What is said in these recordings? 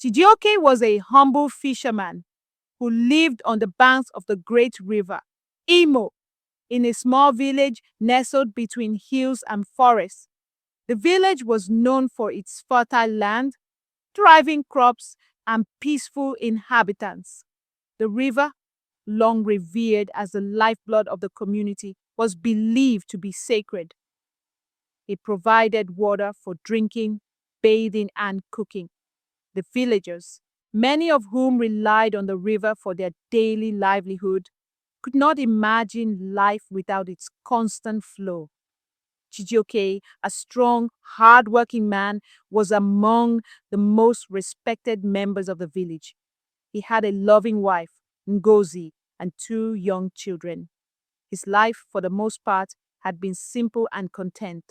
Chijioke was a humble fisherman who lived on the banks of the great river Imo in a small village nestled between hills and forests. The village was known for its fertile land, thriving crops, and peaceful inhabitants. The river, long revered as the lifeblood of the community, was believed to be sacred. It provided water for drinking, bathing, and cooking. The villagers, many of whom relied on the river for their daily livelihood, could not imagine life without its constant flow. Chijioke, a strong, hard-working man, was among the most respected members of the village. He had a loving wife, Ngozi, and two young children. His life, for the most part, had been simple and content,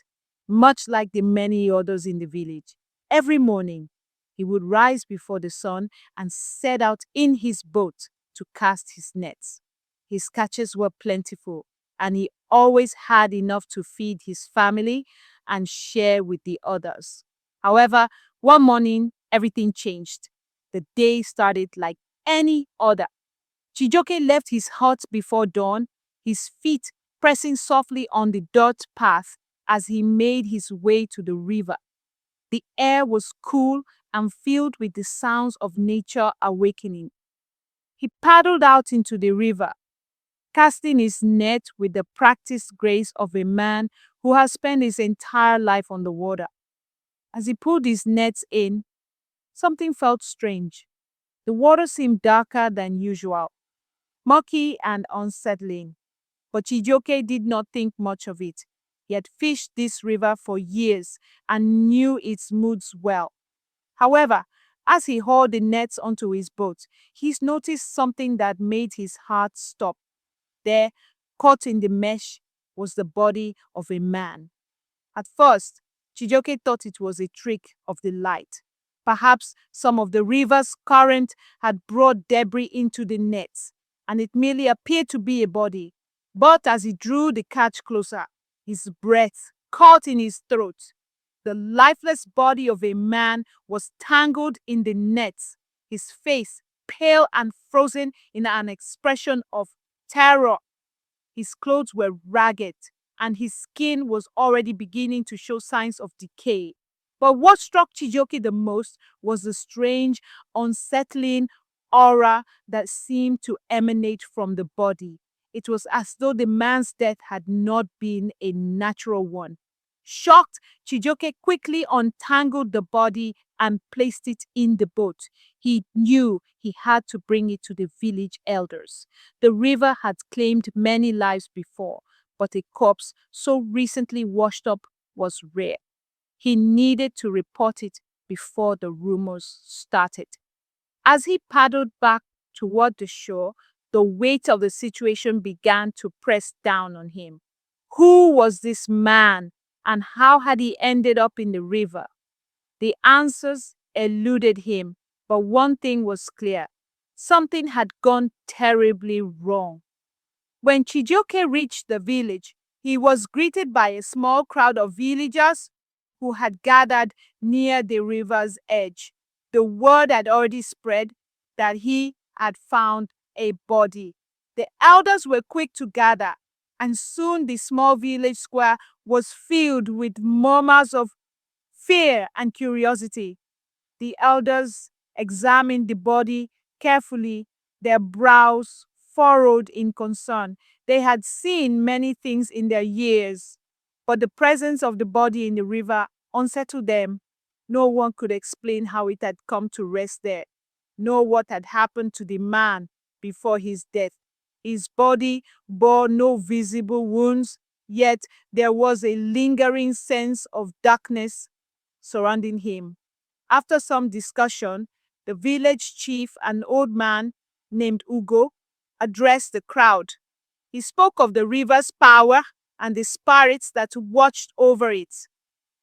much like the many others in the village. Every morning, he would rise before the sun and set out in his boat to cast his nets. His catches were plentiful, and he always had enough to feed his family and share with the others. However, one morning, everything changed. The day started like any other. Chijioke left his hut before dawn, his feet pressing softly on the dirt path as he made his way to the river. The air was cool and filled with the sounds of nature awakening. He paddled out into the river, casting his net with the practiced grace of a man who has spent his entire life on the water. As he pulled his nets in, something felt strange. The water seemed darker than usual, murky and unsettling. But Chijioke did not think much of it. He had fished this river for years and knew its moods well. However, as he hauled the nets onto his boat, he noticed something that made his heart stop. There, caught in the mesh, was the body of a man. At first, Chijioke thought it was a trick of the light. Perhaps some of the river's current had brought debris into the nets, and it merely appeared to be a body. But as he drew the catch closer, his breath caught in his throat. The lifeless body of a man was tangled in the nets, his face pale and frozen in an expression of terror. His clothes were ragged, and his skin was already beginning to show signs of decay. But what struck Chijioke the most was the strange, unsettling aura that seemed to emanate from the body. It was as though the man's death had not been a natural one. Shocked, Chijioke quickly untangled the body and placed it in the boat. He knew he had to bring it to the village elders. The river had claimed many lives before, but a corpse so recently washed up was rare. He needed to report it before the rumors started. As he paddled back toward the shore, the weight of the situation began to press down on him. Who was this man, and how had he ended up in the river? The answers eluded him, but one thing was clear. Something had gone terribly wrong. When Chijioke reached the village, he was greeted by a small crowd of villagers who had gathered near the river's edge. The word had already spread that he had found a body. The elders were quick to gather, and soon the small village square was filled with murmurs of fear and curiosity. The elders examined the body carefully, their brows furrowed in concern. They had seen many things in their years, but the presence of the body in the river unsettled them. No one could explain how it had come to rest there, nor what had happened to the man before his death. His body bore no visible wounds, yet there was a lingering sense of darkness surrounding him. After some discussion, the village chief, an old man named Ugo, addressed the crowd. He spoke of the river's power and the spirits that watched over it.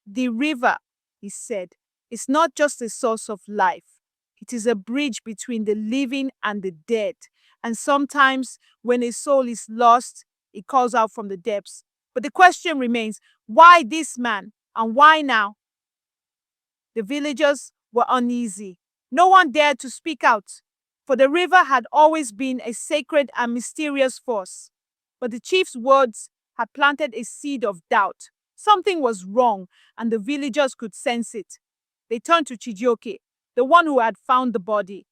The river, he said, is not just a source of life. It is a bridge between the living and the dead. And sometimes when a soul is lost, it calls out from the depths. But the question remains, why this man and why now? The villagers were uneasy. No one dared to speak out, for the river had always been a sacred and mysterious force. But the chief's words had planted a seed of doubt. Something was wrong, and the villagers could sense it. They turned to Chijioke, the one who had found the body.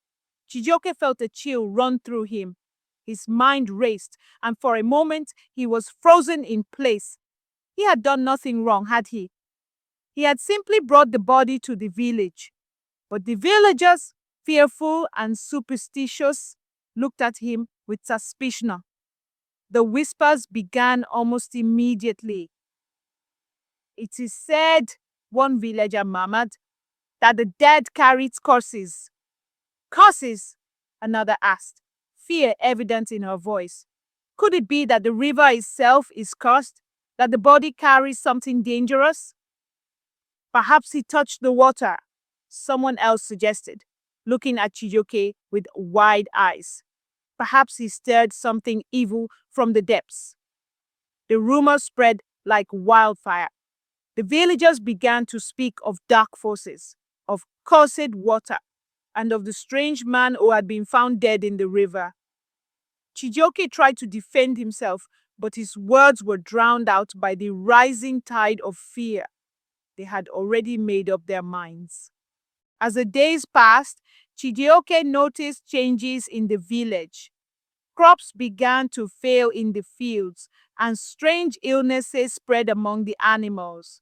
Chijioke felt a chill run through him. His mind raced, and for a moment he was frozen in place. He had done nothing wrong, had he? He had simply brought the body to the village. But the villagers, fearful and superstitious, looked at him with suspicion. The whispers began almost immediately. It is said, one villager murmured, that the dead carried curses. Curses? Another asked, fear evident in her voice. Could it be that the river itself is cursed? That the body carries something dangerous? Perhaps he touched the water, someone else suggested, looking at Chijioke with wide eyes. Perhaps he stirred something evil from the depths. The rumor spread like wildfire. The villagers began to speak of dark forces, of cursed water, and of the strange man who had been found dead in the river. Chijioke tried to defend himself, but his words were drowned out by the rising tide of fear. They had already made up their minds. As the days passed, Chijioke noticed changes in the village. Crops began to fail in the fields, and strange illnesses spread among the animals.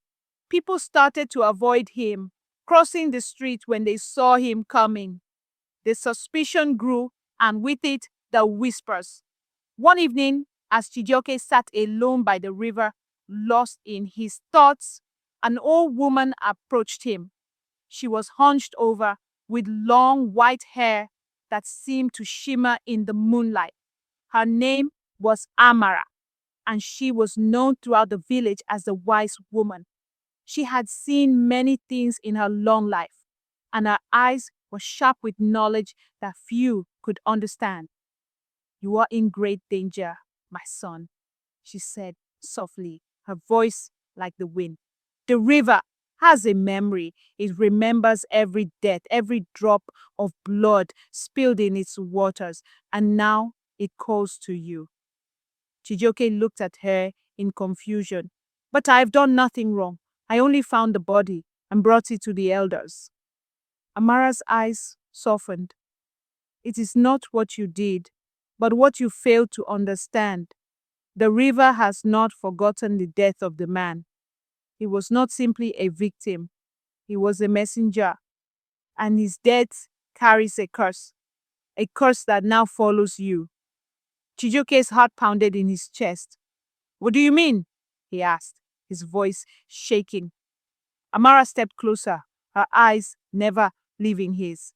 People started to avoid him, crossing the street when they saw him coming. The suspicion grew, and with it, the whispers. One evening, as Chijioke sat alone by the river, lost in his thoughts, an old woman approached him. She was hunched over, with long white hair that seemed to shimmer in the moonlight. Her name was Amara, and she was known throughout the village as the wise woman. She had seen many things in her long life, and her eyes were sharp with knowledge that few could understand. "You are in great danger, my son," she said softly, her voice like the wind. "The river has a memory. It remembers every death, every drop of blood spilled in its waters, and now it calls to you." Chijioke looked at her in confusion. "But I have done nothing wrong. I only found the body and brought it to the elders." Amara's eyes softened. "It is not what you did, but what you failed to understand. The river has not forgotten the death of the man. He was not simply a victim. He was a messenger, and his death carries a curse that now follows you." Chijioke's heart pounded in his chest. "What do you mean?" he asked, his voice shaking. Amara stepped closer, her eyes never leaving his.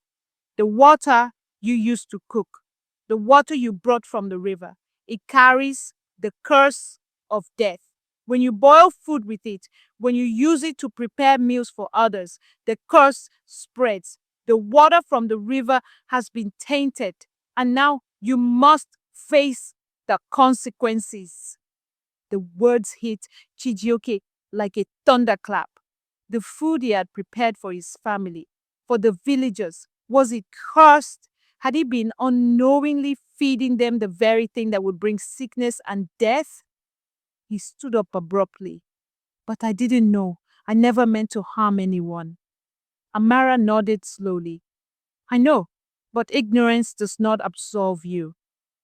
"The water you used to cook, the water you brought from the river, it carries the curse of death. When you boil food with it, when you use it to prepare meals for others, the curse spreads. The water from the river has been tainted, and now you must face the consequences." The words hit Chijioke like a thunderclap. The food he had prepared for his family, for the villagers, was it cursed? Had he been unknowingly feeding them the very thing that would bring sickness and death? He stood up abruptly. "But I didn't know. I never meant to harm anyone." Amara nodded slowly. "I know, but ignorance does not absolve you.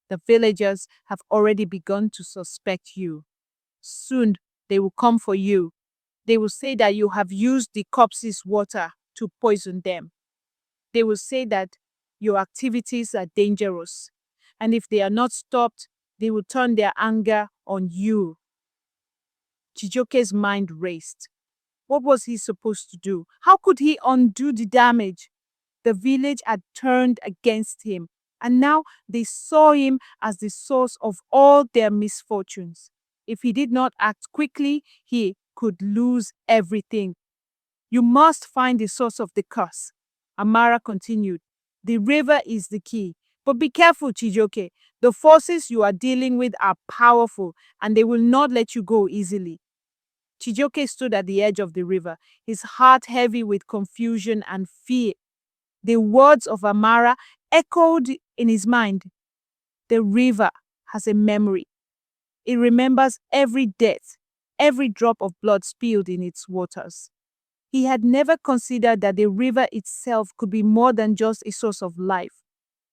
The villagers have already begun to suspect you. Soon they will come for you. They will say that you have used the corpse's water to poison them. They will say that your activities are dangerous, and if they are not stopped, they will turn their anger on you." Chijioke's mind raced. What was he supposed to do? How could he undo the damage? The village had turned against him, and now they saw him as the source of all their misfortunes. If he did not act quickly, he could lose everything. "You must find the source of the curse," Amara continued. "The river is the key. But be careful, Chijioke. The forces you are dealing with are powerful, and they will not let you go easily." Chijioke stood at the edge of the river, his heart heavy with confusion and fear. The words of Amara echoed in his mind. The river has a memory. It remembers every death, every drop of blood spilled in its waters. He had never considered that the river itself could be more than just a source of life.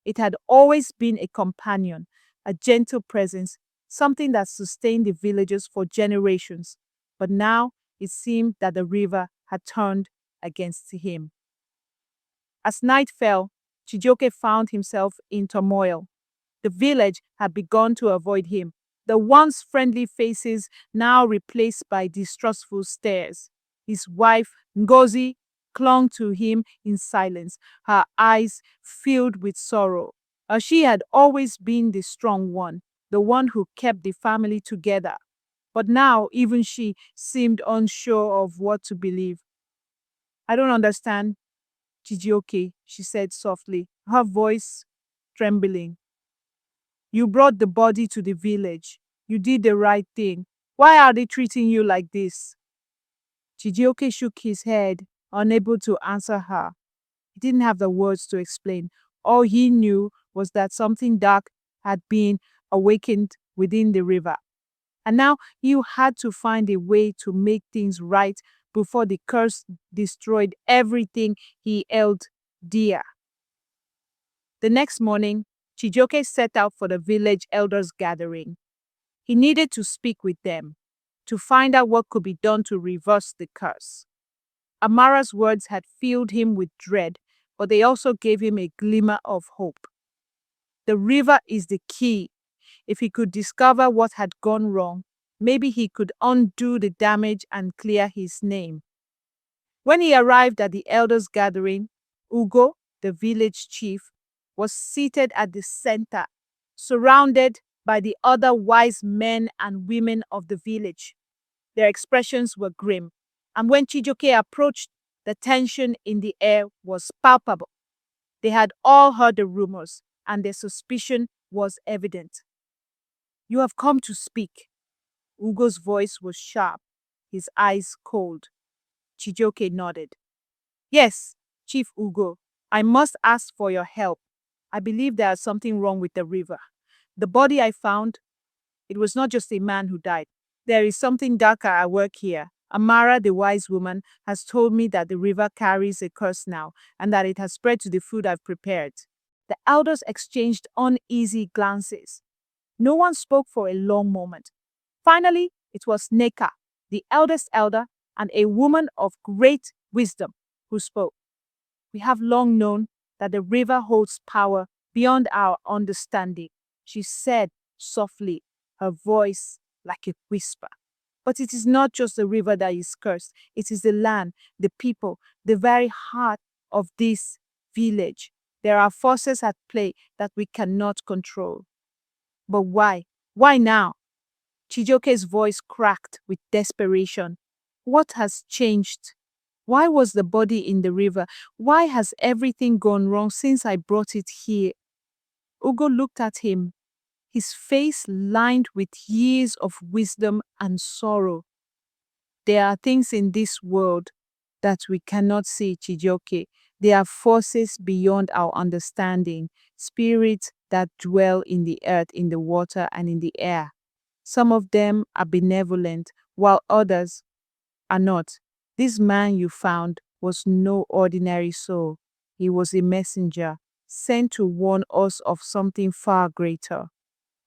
It had always been a companion, a gentle presence, something that sustained the villagers for generations. But now it seemed that the river had turned against him. As night fell, Chijioke found himself in turmoil. The village had begun to avoid him, the once friendly faces now replaced by distrustful stares. His wife, Ngozi, clung to him in silence, her eyes filled with sorrow. She had always been the strong one, the one who kept the family together. But now even she seemed unsure of what to believe. I don't understand, Chijioke, she said softly, her voice trembling. You brought the body to the village. You did the right thing. Why are they treating you like this? Chijioke shook his head, unable to answer her. He didn't have the words to explain. All he knew was that something dark had been awakened within the river. And now you had to find a way to make things right before the curse destroyed everything he held dear. The next morning, Chijioke set out for the village elders' gathering. He needed to speak with them, to find out what could be done to reverse the curse. Amara's words had filled him with dread, but they also gave him a glimmer of hope. The river is the key. If he could discover what had gone wrong, maybe he could undo the damage and clear his name. When he arrived at the elders' gathering, Ugo, the village chief, was seated at the center, surrounded by the other wise men and women of the village. Their expressions were grim, and when Chijioke approached, the tension in the air was palpable. They had all heard the rumors, and their suspicion was evident. You have come to speak. Ugo's voice was sharp, his eyes cold. Chijioke nodded. Yes, Chief Ugo, I must ask for your help. I believe there is something wrong with the river. The body I found, it was not just a man who died. There is something darker at work here. Amara, the wise woman, has told me that the river carries a curse now and that it has spread to the food I've prepared. The elders exchanged uneasy glances. No one spoke for a long moment. Finally, it was Neka, the eldest elder and a woman of great wisdom, who spoke. We have long known that the river holds power beyond our understanding, she said softly, her voice like a whisper. But it is not just the river that is cursed. It is the land, the people, the very heart of this village. There are forces at play that we cannot control. But why? Why now? Chijioke's voice cracked with desperation. What has changed? Why was the body in the river? Why has everything gone wrong since I brought it here? Ugo looked at him, his face lined with years of wisdom and sorrow. There are things in this world that we cannot see, Chijioke. There are forces beyond our understanding, spirits that dwell in the earth, in the water, and in the air. Some of them are benevolent, while others are not. This man you found was no ordinary soul. He was a messenger, sent to warn us of something far greater.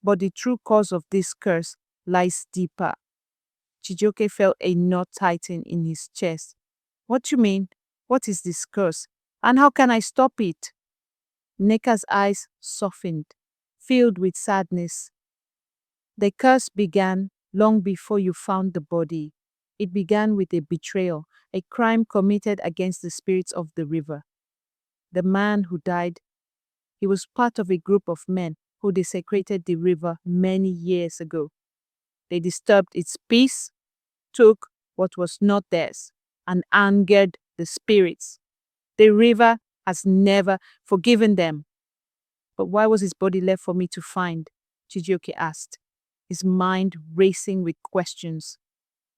But the true cause of this curse lies deeper. Chijioke felt a knot tighten in his chest. What do you mean? What is this curse? And how can I stop it? Neka's eyes softened, filled with sadness. The curse began long before you found the body. It began with a betrayal, a crime committed against the spirits of the river. The man who died, he was part of a group of men who desecrated the river many years ago. They disturbed its peace, took what was not theirs, and angered the spirits. The river has never forgiven them. But why was his body left for me to find? Chijioke asked, his mind racing with questions.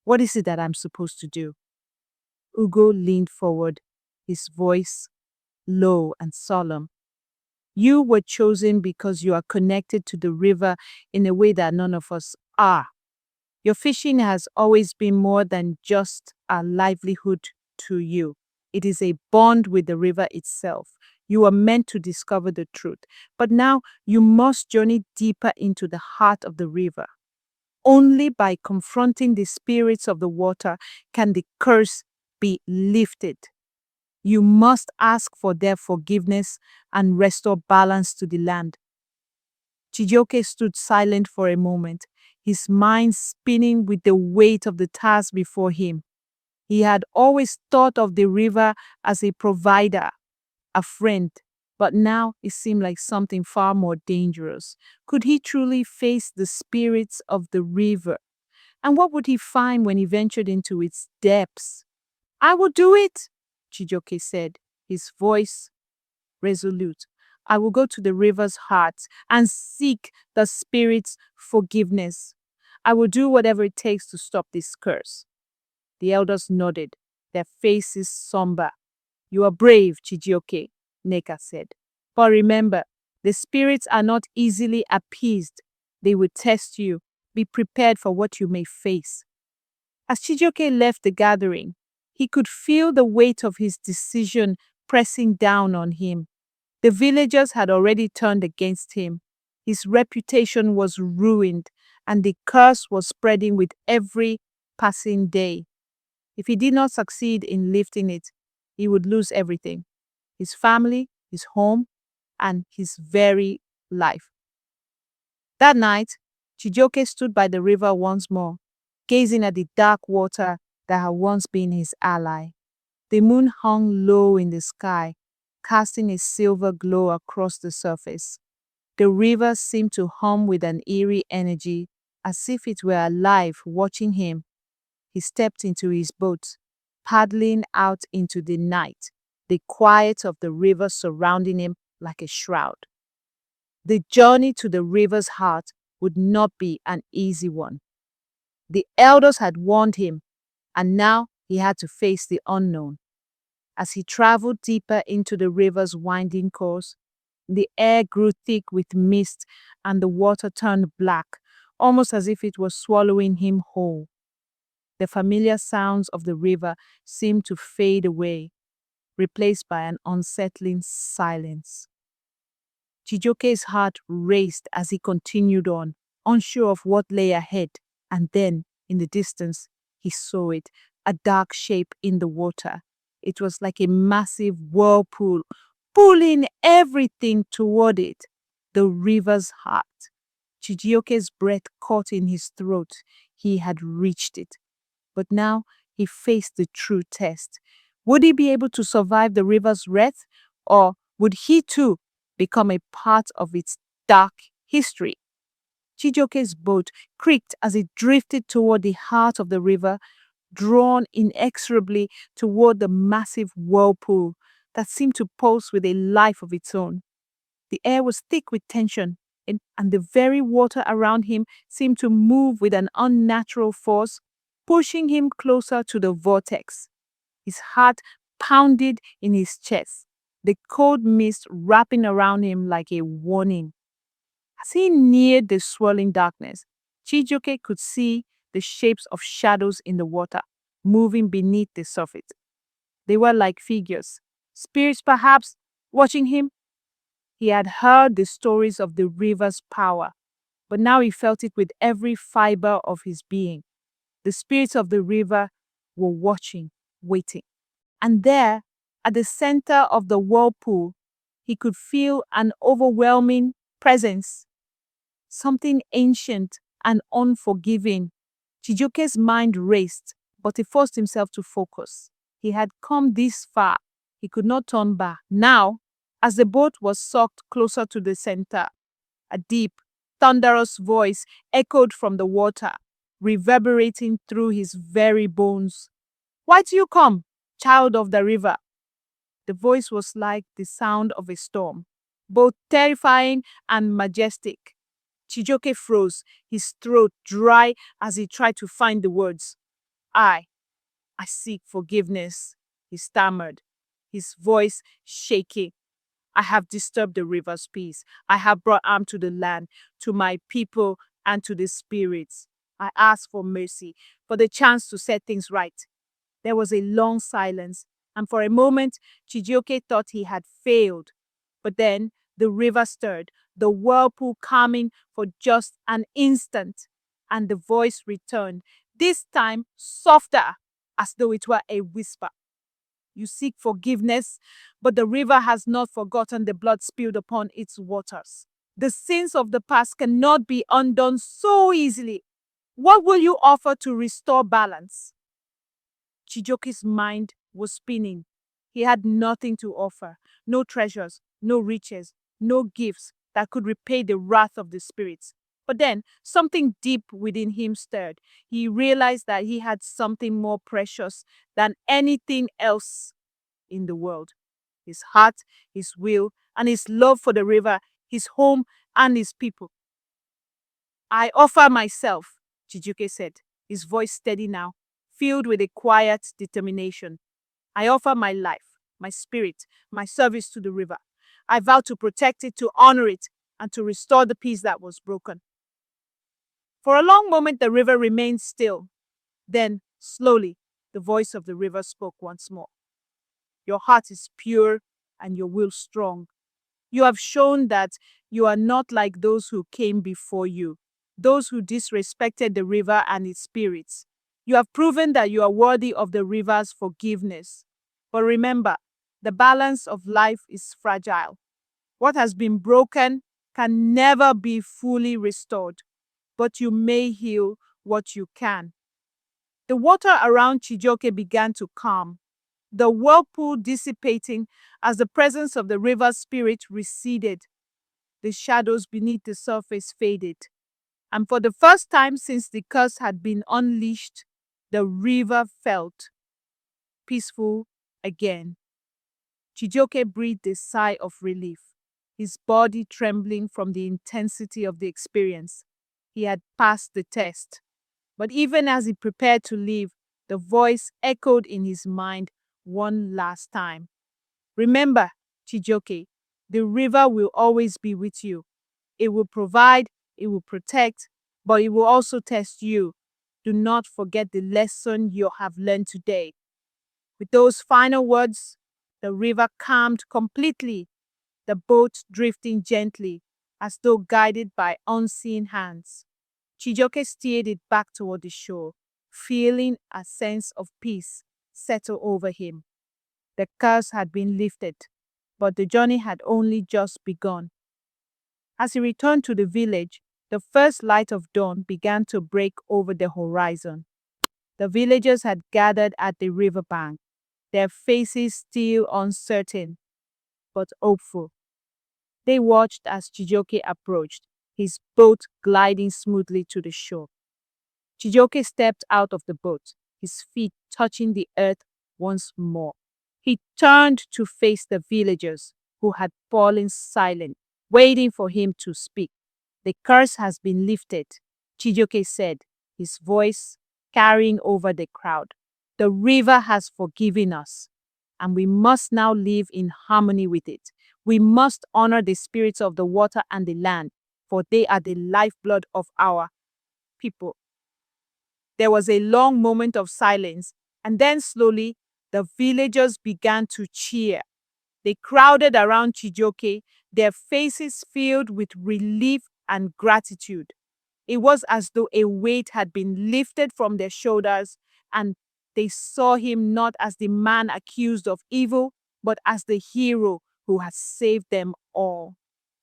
What is it that I'm supposed to do? Ugo leaned forward, his voice low and solemn. You were chosen because you are connected to the river in a way that none of us are. Your fishing has always been more than just a livelihood to you. It is a bond with the river itself. You are meant to discover the truth, but now you must journey deeper into the heart of the river. Only by confronting the spirits of the water can the curse be lifted. You must ask for their forgiveness and restore balance to the land. Chijioke stood silent for a moment, his mind spinning with the weight of the task before him. He had always thought of the river as a provider, a friend, but now it seemed like something far more dangerous. Could he truly face the spirits of the river? And what would he find when he ventured into its depths? I will do it, Chijioke said, his voice resolute. I will go to the river's heart and seek the spirit's forgiveness. I will do whatever it takes to stop this curse. The elders nodded, their faces somber. You are brave, Chijioke, Neka said. But remember, the spirits are not easily appeased. They will test you. Be prepared for what you may face. As Chijioke left the gathering, he could feel the weight of his decision pressing down on him. The villagers had already turned against him. His reputation was ruined, and the curse was spreading with every passing day. If he did not succeed in lifting it, he would lose everything: his family, his home, and his very life. That night, Chijioke stood by the river once more, gazing at the dark water that had once been his ally. The moon hung low in the sky, casting a silver glow across the surface. The river seemed to hum with an eerie energy, as if it were alive, watching him. He stepped into his boat, paddling out into the night, the quiet of the river surrounding him like a shroud. The journey to the river's heart would not be an easy one. The elders had warned him, and now he had to face the unknown. As he traveled deeper into the river's winding course, the air grew thick with mist and the water turned black, almost as if it was swallowing him whole. The familiar sounds of the river seemed to fade away, replaced by an unsettling silence. Chijioke's heart raced as he continued on, unsure of what lay ahead, and then, in the distance, he saw it, a dark shape in the water. It was like a massive whirlpool, pulling everything toward it, the river's heart. Chijioke's breath caught in his throat. He had reached it. But now he faced the true test. Would he be able to survive the river's wrath, or would he too become a part of its dark history? Chijioke's boat creaked as it drifted toward the heart of the river, drawn inexorably toward the massive whirlpool that seemed to pulse with a life of its own. The air was thick with tension, and the very water around him seemed to move with an unnatural force, pushing him closer to the vortex. His heart pounded in his chest, the cold mist wrapping around him like a warning. As he neared the swirling darkness, Chijioke could see the shapes of shadows in the water, moving beneath the surface. They were like figures, spirits perhaps, watching him. He had heard the stories of the river's power, but now he felt it with every fiber of his being. The spirits of the river were watching, waiting. And there, at the center of the whirlpool, he could feel an overwhelming presence, something ancient and unforgiving. Chijioke's mind raced, but he forced himself to focus. He had come this far. He could not turn back. Now, as the boat was sucked closer to the center, a deep, thunderous voice echoed from the water, reverberating through his very bones. Why do you come, child of the river? The voice was like the sound of a storm, both terrifying and majestic. Chijioke froze, his throat dry as he tried to find the words. I seek forgiveness, he stammered, his voice shaking. I have disturbed the river's peace. I have brought harm to the land, to my people, and to the spirits. I ask for mercy, for the chance to set things right. There was a long silence, and for a moment, Chijioke thought he had failed. But then the river stirred, the whirlpool calming for just an instant, and the voice returned, this time softer, as though it were a whisper. You seek forgiveness, but the river has not forgotten the blood spilled upon its waters. The sins of the past cannot be undone so easily. What will you offer to restore balance? Chijoke's mind was spinning. He had nothing to offer, no treasures, no riches, no gifts that could repay the wrath of the spirits. But then something deep within him stirred. He realized that he had something more precious than anything else in the world. His heart, his will, and his love for the river, his home, and his people. I offer myself, Chijuke said, his voice steady now, filled with a quiet determination. I offer my life, my spirit, my service to the river. I vow to protect it, to honor it, and to restore the peace that was broken. For a long moment, the river remained still. Then, slowly, the voice of the river spoke once more. Your heart is pure and your will strong. You have shown that you are not like those who came before you, those who disrespected the river and its spirits. You have proven that you are worthy of the river's forgiveness. But remember, the balance of life is fragile. What has been broken can never be fully restored, but you may heal what you can. The water around Chijoke began to calm, the whirlpool dissipating as the presence of the river spirit receded. The shadows beneath the surface faded, and for the first time since the curse had been unleashed, the river felt peaceful again. Chijoke breathed a sigh of relief, his body trembling from the intensity of the experience. He had passed the test. But even as he prepared to leave, the voice echoed in his mind one last time. Remember, Chijoke, the river will always be with you. It will provide, it will protect, but it will also test you. Do not forget the lesson you have learned today. With those final words, the river calmed completely, the boat drifting gently, as though guided by unseen hands. Chijoke steered it back toward the shore, feeling a sense of peace settle over him. The curse had been lifted, but the journey had only just begun. As he returned to the village, the first light of dawn began to break over the horizon. The villagers had gathered at the riverbank, their faces still uncertain, but hopeful. They watched as Chijoke approached, his boat gliding smoothly to the shore. Chijoke stepped out of the boat, his feet touching the earth once more. He turned to face the villagers, who had fallen silent, waiting for him to speak. The curse has been lifted, Chijoke said, his voice carrying over the crowd. The river has forgiven us, and we must now live in harmony with it. We must honor the spirits of the water and the land, for they are the lifeblood of our people. There was a long moment of silence, and then slowly the villagers began to cheer. They crowded around Chijoke, their faces filled with relief and gratitude. It was as though a weight had been lifted from their shoulders, and they saw him not as the man accused of evil, but as the hero who had saved them all.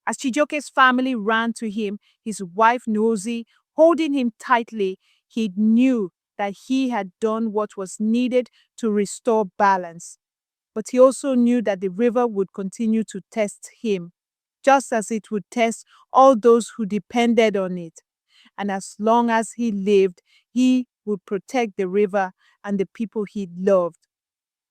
As Chijoke's family ran to him, his wife Nozi holding him tightly, he knew that he had done what was needed to restore balance. But he also knew that the river would continue to test him, just as it would test all those who depended on it. And as long as he lived, he would protect the river and the people he loved.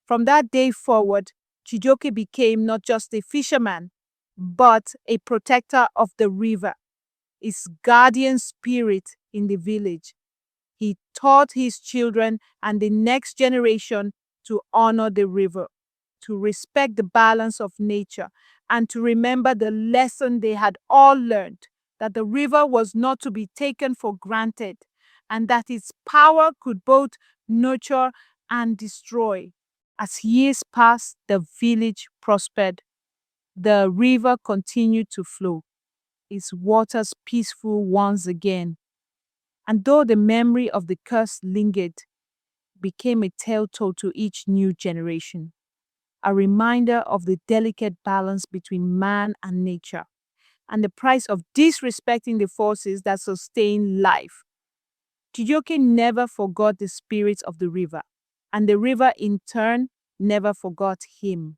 From that day forward, Chijoke became not just a fisherman, but a protector of the river, its guardian spirit in the village. He taught his children and the next generation to honor the river, to respect the balance of nature, and to remember the lesson they had all learned, that the river was not to be taken for granted, and that its power could both nurture and destroy. As years passed, the village prospered. The river continued to flow, its waters peaceful once again. And though the memory of the curse lingered, became a telltale to each new generation, a reminder of the delicate balance between man and nature, and the price of disrespecting the forces that sustain life. Chijioke never forgot the spirit of the river, and the river in turn never forgot him.